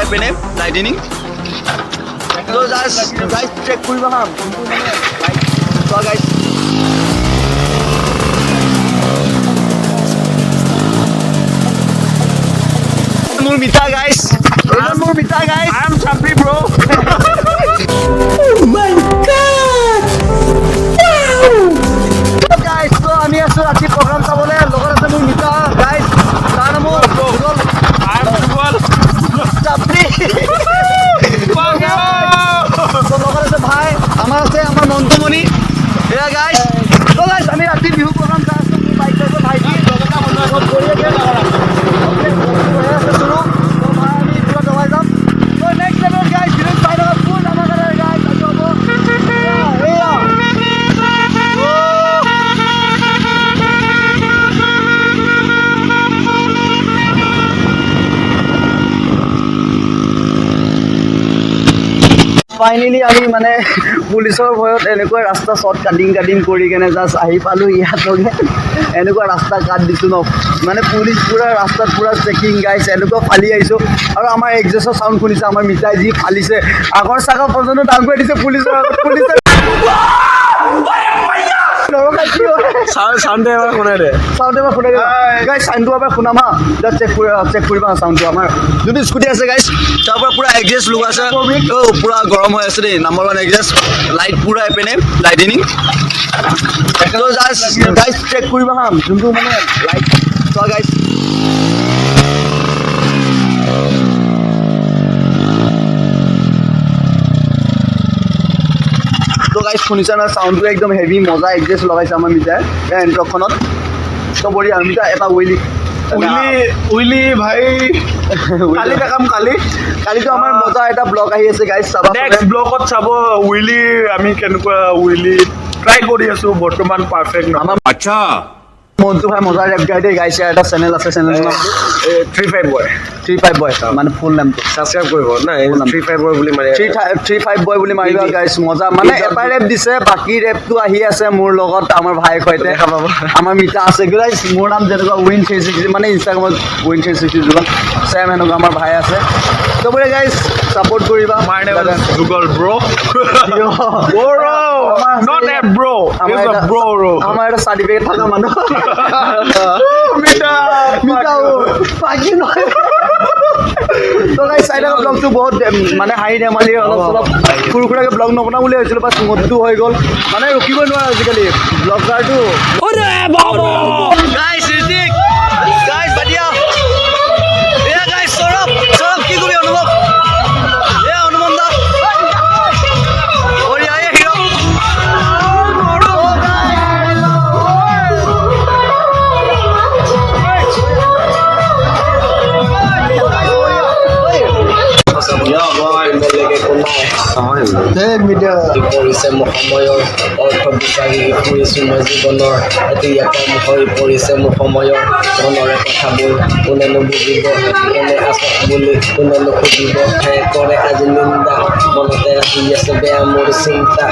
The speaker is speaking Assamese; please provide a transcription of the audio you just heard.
এপিনে লাইটিনিং তো গাইজ চেক কৰিবা হা তো গাইজ মোৰ মিঠা গাইজ মোৰ মিঠা guys I am Chappy, bro. Guys তো আমি আছো ৰাতি প্ৰগ্ৰাম চাবলৈ লগত আছে মোৰ মিঠা গাইজ তাৰ নাম I am Subal. চাপৰি তো লগত আছে ভাই আমাৰ আছে আমাৰ মন্টুমণি এয়া গাইজ তো গাইজ আমি ৰাতি বিহু প্ৰগ্ৰাম চাই আছো মোৰ বাইক আছে ভাইটি লগতে বন্ধু আগত কৰি আছে শুনো তো ভাই আমি পুৰা দবাই যাম তো নেক্সট লেভেল গাইজ ভিডিঅ' চাই থকা ফুল আমাৰ কাৰণে গাইজ আজি হ'ব এয়া ফাইনেলি আমি মানে পুলিচৰ ভয়ত এনেকুৱা ৰাস্তা শ্বৰ্ট কাটিং কৰি কেনে জাষ্ট আহি পালোঁ ইয়াতলৈকে এনেকুৱা ৰাস্তা কাট দিছোঁ ন মানে পুলিচ পূৰা ৰাস্তাত পূৰা চেকিং গাইছে এনেকুৱা ফালি আহিছোঁ আৰু আমাৰ এক্সজেছৰ চাউণ্ড শুনিছে আমাৰ মিঠাই যি ফালিছে আগৰ চাকা পৰ্যন্ত দাম কৰি দিছে পুলিচৰ আগত পুলিচে Sound ever শুনাই দে চাউণ্ড এবাৰ শুনাই গাইজ চাউণ্ডটো এবাৰ শুনাম হা জাষ্ট চেক কৰিবা চাউণ্ডটো আমাৰ যোনটো স্কুটি আছে গাইজ তাৰ পৰা পূৰা এক্সজেষ্ট লগোৱা আছে পূৰা গৰম হৈ আছে দেই নাম্বাৰ 1 এক্সজেষ্ট লাইট পূৰা এপিনে লাইটিনিং তো জাষ্ট গাইজ চেক কৰিবা হা যোনটো মানে লাইট চোৱা গাইজ তো গাইজ শুনিছা না চাউণ্ডটো একদম হেভি মজা এক্সজেষ্ট লগাইছে আমাৰ মিটাৰ এণ্ট্ৰকখনত তো বঢ়িয়া মিটা এটা উইলি ভাই কালি দেখাম কালিতো আমাৰ মজা এটা ব্লগ আহি আছে গাইজ চাবা নেক্সট ব্লগত চাব উইলি আমি কেনেকুৱা উইলি ট্ৰাই কৰি আছো বৰ্তমান পাৰফেক্ট নহয় আমাৰ अच्छा মন্টু ভাই মজা ৰেপ গাই দেই গাইছে এটা চেনেল আছে চেনেলৰ নাম 35 boy 35 বয় মানে ফুল নামটো সাবস্ক্ৰাইব কৰিব না 35 boy বুলি মাৰি 35 বয় বুলি মাৰিবা গাইছ মজা মানে এটা ৰেপ দিছে বাকী ৰেপটো আহি আছে মোৰ লগত আমাৰ ভাইৰ সৈতে আমাৰ মিঠা আছে গাইছ মোৰ নাম যেনেকুৱা উইন 360 মানে ইনষ্টাগ্ৰামত উইন 360 যুগল চেম এনেকুৱা আমাৰ ভাই আছে তো বোলে গাইছ ছাপোৰ্ট কৰিবা My name is Google bro. Bro, not that bro. It's a bro. আমাৰ এটা চাৰ্টিফিকেট থকা মানুহ মিঠা পাকি নহয় তো গাইছ চাইডৰ ব্লগটো বহুত মানে হাঁহি ধেমালি অলপ চলপ সৰু সুৰাকৈ ব্লগ নবনাওঁ বুলি ভাবিছিলোঁ বাছ মদটো হৈ গ'ল মানে ৰখিবই নোৱাৰে আজিকালি ব্লগাৰটো গাইছ ঋতিক গাইছ বাদিয়া এয়া গাইছ সৌৰভ কি কবি অনুভৱ এয়া অনুপম দা বঢ়িয়া এয়া হিৰ' পৰিছে মোৰ সময়ৰ অৰ্থ বিচাৰি ফুৰিছোঁ মই জীৱনৰ এতিয়া কম হৈ পৰিছে মোৰ সময়ৰ মনৰে কথাবোৰ কোনেনো বুজিব কেনে আছ বুলি কোনেনো খুজিব কৰে আজি নিন্দা মনতে আহি আছে বেয়া মোৰ চিন্তা